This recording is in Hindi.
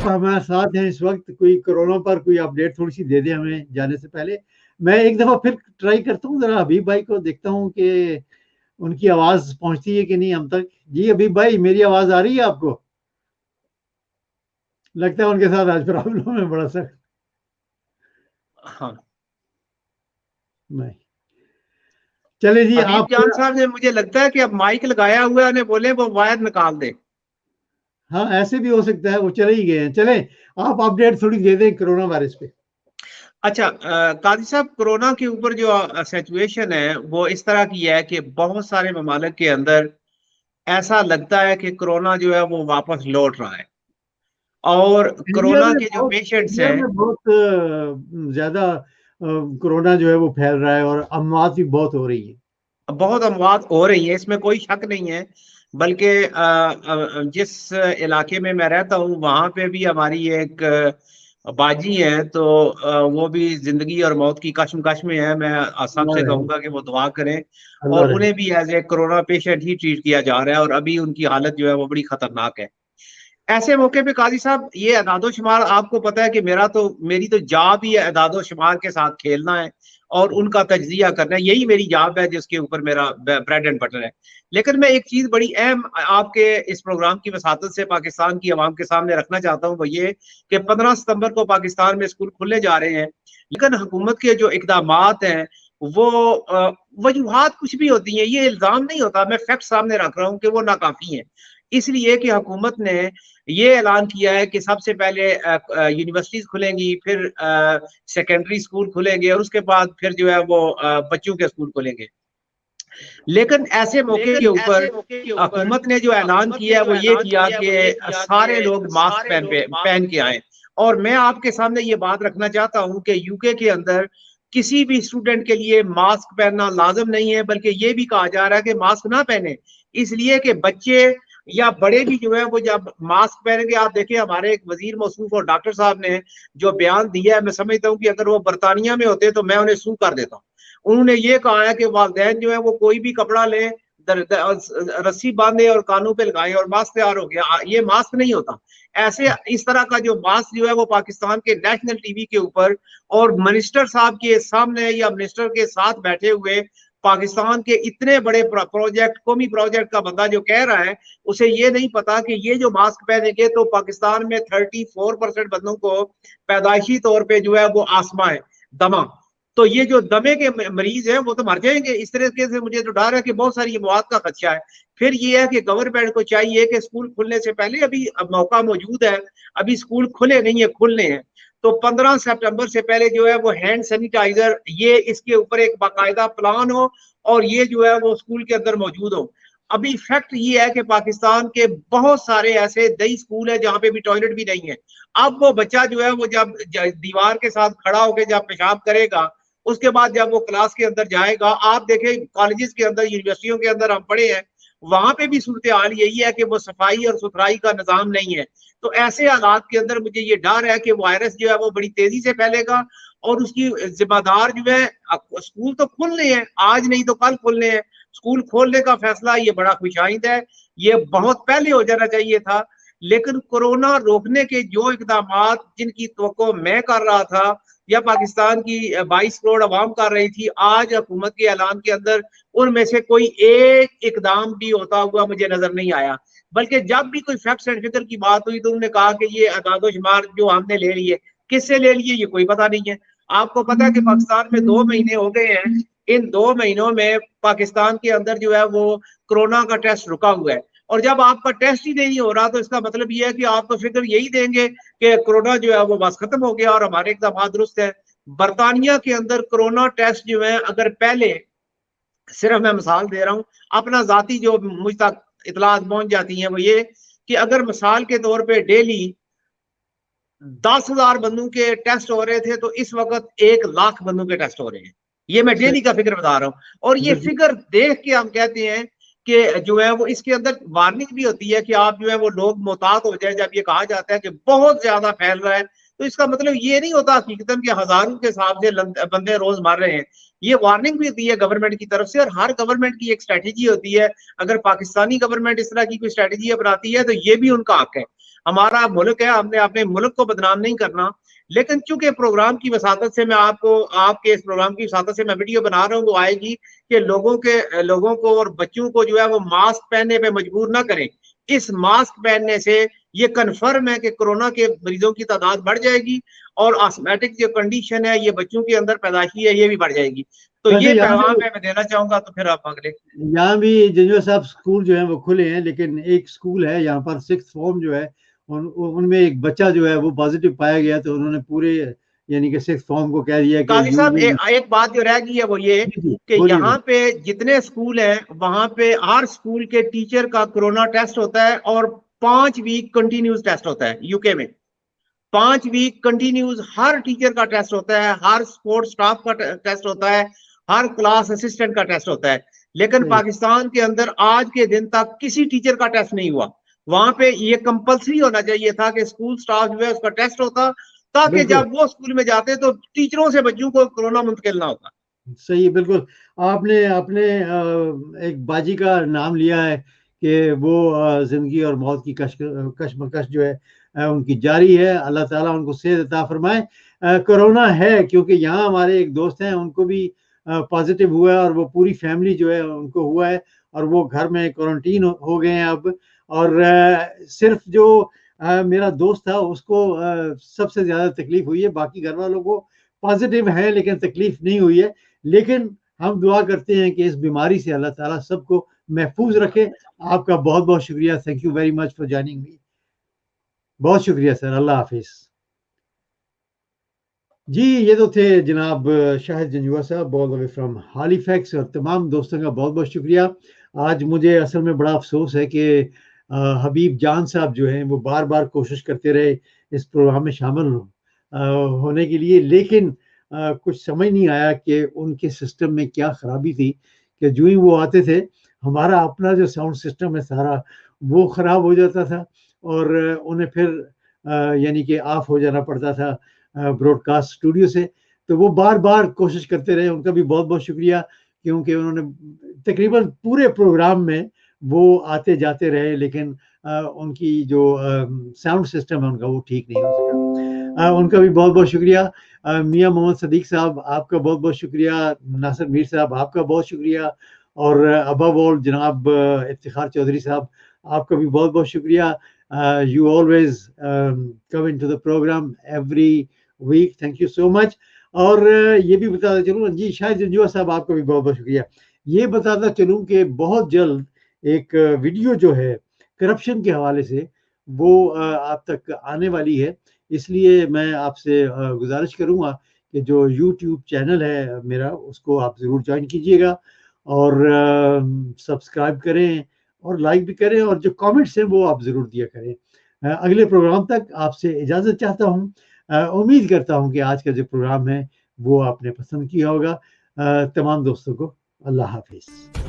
हमारे साथ हैं इस वक्त। कोई कोरोना पर कोई अपडेट थोड़ी सी दे दे हमें जाने से पहले। मैं एक दफा फिर ट्राई करता हूँ, जरा हबीब भाई को देखता हूँ कि उनकी आवाज पहुंचती है कि नहीं हम तक। जी हबीब भाई, मेरी आवाज आ रही है आपको? लगता है उनके साथ आज प्रॉब्लम है बड़ा सा। हाँ, नहीं, चले जी हबीब आप। जान साहब ने, मुझे लगता है कि अब माइक लगाया हुआ है, उन्हें बोले वो वायर निकाल दे। हाँ, ऐसे भी हो सकता है, वो चले ही गए हैं। चले, आप अपडेट थोड़ी दे दें कोरोना वायरस पे। अच्छा, काजी साहब, कोरोना के ऊपर जो सिचुएशन है वो इस तरह की है कि बहुत सारे ममालिक के अंदर ऐसा लगता है कि कोरोना जो है वो वापस लौट रहा है, और कोरोना के जो पेशेंट्स इंडिया हैं, में बहुत ज्यादा कोरोना जो है वो फैल रहा है और अमवात भी बहुत हो रही है। बहुत अमवात हो रही है, इसमें कोई शक नहीं है। बल्कि जिस इलाके में मैं रहता हूँ वहां पे भी हमारी एक बाजी है, तो वो भी जिंदगी और मौत की कश्मकश में है। मैं सबसे कहूंगा कि वो दुआ करें, अल्लाह और रहे। उन्हें भी एज ए कोरोना पेशेंट ही ट्रीट किया जा रहा है, और अभी उनकी हालत जो है वो बड़ी खतरनाक है। ऐसे मौके पे काजी साहब, ये अदादो शुमार आपको पता है कि मेरी तो जॉब ही है अदादो शुमार के साथ खेलना है और उनका तज्जिया करना है। यही मेरी जॉब है जिसके ऊपर मेरा ब्रेड एंड बटर है। लेकिन मैं एक चीज बड़ी अहम आपके इस प्रोग्राम की वसातत से पाकिस्तान की आवाम के सामने रखना चाहता हूँ, वो ये कि 15 सितंबर को पाकिस्तान में स्कूल खुलने जा रहे हैं, लेकिन हुकूमत के जो इकदाम हैं वो वजूहात कुछ भी होती हैं, ये इल्जाम नहीं होता, मैं फैक्ट सामने रख रहा हूँ कि वो नाकाफी है। इसलिए कि हुकूमत ने ये ऐलान किया है कि सबसे पहले यूनिवर्सिटीज खुलेंगी, फिर सेकेंडरी स्कूल खुलेंगे, और उसके बाद फिर जो है वो बच्चों के स्कूल खुलेंगे। लेकिन ऐसे मौके के ऊपर हुकूमत ने जो ऐलान किया है वो ये किया कि सारे लोग मास्क पहन के आए। और मैं आपके सामने ये बात रखना चाहता हूं कि यूके के अंदर किसी भी स्टूडेंट के लिए मास्क पहनना लाजम नहीं है, बल्कि ये भी कहा जा रहा है कि मास्क ना पहने, इसलिए कि बच्चे या बड़े भी जो है वो जब मास्क पहनेंगे। आप देखिए, हमारे एक वजीर मौसूफ और डॉक्टर साहब ने जो बयान दिया है, मैं समझता हूँ कि अगर वो बरतानिया में होते तो मैं उन्हें सू कर देता। उन्होंने ये कहा है कि वालिदैन जो है वो कोई भी कपड़ा ले, रस्सी बांधे और कानों पे लगाए और मास्क तैयार हो गया। ये मास्क नहीं होता। ऐसे इस तरह का जो मास्क जो है वो पाकिस्तान के नेशनल टीवी के ऊपर और मिनिस्टर साहब के सामने या मिनिस्टर के साथ बैठे हुए पाकिस्तान के इतने बड़े प्रोजेक्ट, कौमी प्रोजेक्ट का बंदा जो कह रहा है, उसे ये नहीं पता कि ये जो मास्क पहनेंगे तो पाकिस्तान में 34% बंदों को पैदाइशी तौर पे जो है वो आसमा है, दमा। तो ये जो दमे के मरीज हैं वो तो मर जाएंगे। इस तरीके से मुझे तो डर है कि बहुत सारी मौत का खदशा है। फिर ये है कि गवर्नमेंट को चाहिए कि स्कूल खुलने से पहले, अभी मौका मौजूद है, अभी स्कूल खुले नहीं है, खुलने हैं, तो 15 सितंबर से पहले जो है वो हैंड सैनिटाइजर, ये इसके ऊपर एक बाकायदा प्लान हो और ये जो है वो स्कूल के अंदर मौजूद हो। अभी फैक्ट ये है कि पाकिस्तान के बहुत सारे ऐसे दई स्कूल है जहां पे भी टॉयलेट भी नहीं है। अब वो बच्चा जो है वो जब दीवार के साथ खड़ा होकर जब पेशाब करेगा, उसके बाद जब वो क्लास के अंदर जाएगा, आप देखें कॉलेजेस के अंदर, यूनिवर्सिटियों के अंदर हम पढ़े हैं, वहां पे भी सूरत हाल यही है कि वो सफाई और सुथराई का निजाम नहीं है। तो ऐसे हालात के अंदर मुझे ये डर है कि वायरस जो है वो बड़ी तेजी से फैलेगा, और उसकी जिम्मेदार जो है, स्कूल तो खुलने हैं, आज नहीं तो कल खुलने हैं। स्कूल खोलने का फैसला ये बड़ा खुशाइंद है, ये बहुत पहले हो जाना चाहिए था। लेकिन कोरोना रोकने के जो इकदाम जिनकी तवक्को मैं कर रहा था या पाकिस्तान की 22 करोड़ आवाम कर रही थी, आज हुकूमत के ऐलान के अंदर उनमें से कोई एक इकदाम भी होता हुआ मुझे नजर नहीं आया। बल्कि जब भी कोई फैक्ट एंड फिगर की बात हुई तो उन्होंने कहा कि ये अदादो शुमार जो हमने ले लिए, किससे ले लिए ये कोई पता नहीं है। आपको पता है कि पाकिस्तान में 2 महीने हो गए हैं, इन 2 महीनों में पाकिस्तान के अंदर जो है वो कोरोना का टेस्ट रुका हुआ है। और जब आपका टेस्ट ही नहीं हो रहा तो इसका मतलब ये है कि आप तो फिक्र यही देंगे कि कोरोना जो है वो बस खत्म हो गया और हमारे इकदाम दुरुस्त है। बरतानिया के अंदर कोरोना टेस्ट जो है, अगर पहले, सिर्फ मैं मिसाल दे रहा हूं, अपना जाती जो मुझ तक इतलात पहुंच जाती हैं वो ये कि अगर मिसाल के तौर पे डेली 10,000 बंदों के टेस्ट हो रहे थे तो इस वक्त 1 लाख बंदों के टेस्ट हो रहे हैं। ये मैं डेली का फिगर बता रहा हूं, और ये फिगर देख के हम कहते हैं कि जो है वो इसके अंदर वार्निंग भी होती है कि आप जो है वो लोग मोहतात हो जाए। जब ये कहा जाता है कि बहुत ज्यादा फैल रहा है, तो इसका मतलब ये नहीं होता हकीकतन कि हजारों के हिसाब से बंदे रोज मर रहे हैं। ये वार्निंग भी होती है गवर्नमेंट की तरफ से, और हर गवर्नमेंट की एक स्ट्रेटेजी होती है। अगर पाकिस्तानी गवर्नमेंट इस तरह की कोई स्ट्रेटेजी अपनाती है तो ये भी उनका हक है। हमारा मुल्क है, हमने अपने मुल्क को बदनाम नहीं करना। लेकिन चूंकि प्रोग्राम की वसातत से मैं आपके इस प्रोग्राम की वसातत से मैं वीडियो बना रहा हूँ, वो आएगी कि लोगों को और बच्चों को जो है वो मास्क पहनने पे मजबूर ना करें। इस मास्क पहनने से ये कन्फर्म है कि कोरोना के मरीजों की तादाद बढ़ जाएगी और आस्थमेटिक जो कंडीशन है ये बच्चों के अंदर पैदाशी है, ये भी बढ़ जाएगी। तो वैसे ये यहाँ पैगाम भी मैं देना चाहूंगा, तो फिर आप अगले। यहाँ भी जंजुआ साहब स्कूल जो है वो खुले हैं, लेकिन एक स्कूल है यहाँ पर 6th फॉर्म जो है उनमें एक बच्चा जो है वो पॉजिटिव पाया गया, तो उन्होंने पूरे यानी कि 6th फॉर्म को कह दिया कि काजी साहब एक बात जो रह गई है वो ये जी जी कि बोलिए यहाँ पे जितने स्कूल हैं वहां पे हर स्कूल के टीचर का कोरोना टेस्ट होता है और 5 वीक कंटिन्यूस टेस्ट होता है यूके में। 5 वीक कंटिन्यूस हर टीचर का टेस्ट होता है, हर सपोर्ट स्टाफ का टेस्ट होता है, हर क्लास असिस्टेंट का टेस्ट होता है। लेकिन सही पाकिस्तान के अंदर आज के दिन तक किसी टीचर का टेस्ट नहीं हुआ। वहां पे ये कंपलसरी होना चाहिए था कि स्कूल स्टाफ जो है उसका टेस्ट होता, ताकि बिल्कुल जब वो स्कूल में जाते तो टीचरों से बच्चों को कोरोना मुंतकिल ना होता। सही बिल्कुल। आपने आपने एक बाजी का नाम लिया है कि वो जिंदगी और मौत की कशमकश जो है उनकी जारी है। अल्लाह ताला उनको सेहत अता फरमाए। कोरोना है क्योंकि यहाँ हमारे एक दोस्त हैं, उनको भी पॉजिटिव हुआ है और वो पूरी फैमिली जो है उनको हुआ है और वो घर में क्वारंटीन हो गए हैं अब। और सिर्फ जो मेरा दोस्त था उसको सबसे ज़्यादा तकलीफ हुई है, बाकी घर वालों को पॉजिटिव है लेकिन तकलीफ नहीं हुई है। लेकिन हम दुआ करते हैं कि इस बीमारी से अल्लाह ताला सबको महफूज रखे। आपका बहुत बहुत शुक्रिया, thank you very much for joining me. बहुत शुक्रिया सर, अल्लाह हाफिज। जी ये तो थे जनाब शाहिद जंजुआ साहब all the way from Halifax, और तमाम दोस्तों का बहुत बहुत शुक्रिया। आज मुझे असल में बड़ा अफसोस है कि हबीब जान साहब जो हैं वो बार बार कोशिश करते रहे इस प्रोग्राम में शामिल होने के लिए, लेकिन कुछ समझ नहीं आया कि उनके सिस्टम में क्या खराबी थी कि जो ही वो आते थे हमारा अपना जो साउंड सिस्टम है सारा वो ख़राब हो जाता था और उन्हें फिर यानी कि ऑफ हो जाना पड़ता था ब्रॉडकास्ट स्टूडियो से। तो वो बार बार कोशिश करते रहे, उनका भी बहुत बहुत शुक्रिया, क्योंकि उन्होंने तकरीबन पूरे प्रोग्राम में वो आते जाते रहे, लेकिन उनकी जो साउंड सिस्टम है उनका वो ठीक नहीं हो सका। उनका भी बहुत बहुत शुक्रिया। मियाँ मोहम्मद सदीक साहब आपका बहुत बहुत शुक्रिया, नासिर मीर साहब आपका बहुत शुक्रिया, और अबव ऑल जनाब इफ्तिखार चौधरी साहब आपका भी बहुत बहुत शुक्रिया। You always come in to the program every week, thank you so much. और ये भी बताता चलूँ जी, शायद जंजुआ साहब आपका भी बहुत बहुत शुक्रिया। ये बताता चलूँ कि बहुत जल्द एक वीडियो जो है करप्शन के हवाले से वो आप तक आने वाली है, इसलिए मैं आपसे गुजारिश करूँगा कि जो यूट्यूब चैनल है मेरा उसको आप ज़रूर ज्वाइन कीजिएगा और सब्सक्राइब करें और लाइक भी करें, और जो कमेंट्स हैं वो आप ज़रूर दिया करें। अगले प्रोग्राम तक आपसे इजाज़त चाहता हूँ। उम्मीद करता हूँ कि आज का जो प्रोग्राम है वो आपने पसंद किया होगा। तमाम दोस्तों को अल्लाह हाफिज़।